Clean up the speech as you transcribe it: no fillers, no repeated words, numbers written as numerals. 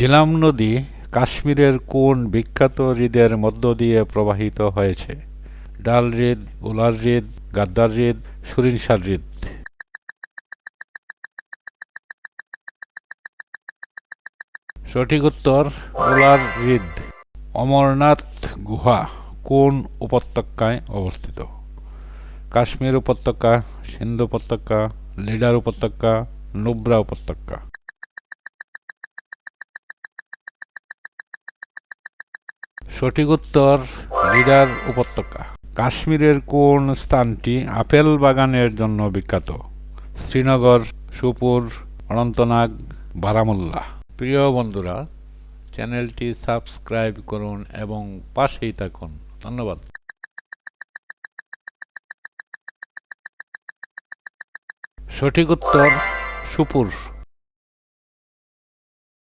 ঝিলাম নদী কাশ্মীরের কোন বিখ্যাত হ্রদের মধ্য দিয়ে প্রবাহিত হয়েছে? ডাল হ্রদ, উলার হ্রদ, গাদ্দার হ্রদ, সুরিনসা হ্রদ। সঠিক উত্তর উলার হ্রদ। অমরনাথ গুহা কোন উপত্যকায় অবস্থিত? কাশ্মীর উপত্যকা, সিন্ধু উপত্যকা, লিডার উপত্যকা, নুব্রা উপত্যকা। সঠিক উত্তর লিডার উপত্যকা। কাশ্মীরের কোন স্থানটি আপেল বাগানের জন্য বিখ্যাত? শ্রীনগর, সুপুর, অনন্তনাগ, বারামুল্লা। প্রিয় বন্ধুরা, চ্যানেলটি সাবস্ক্রাইব করুন এবং পাশেই থাকুন। ধন্যবাদ। সঠিক উত্তর সুপুর।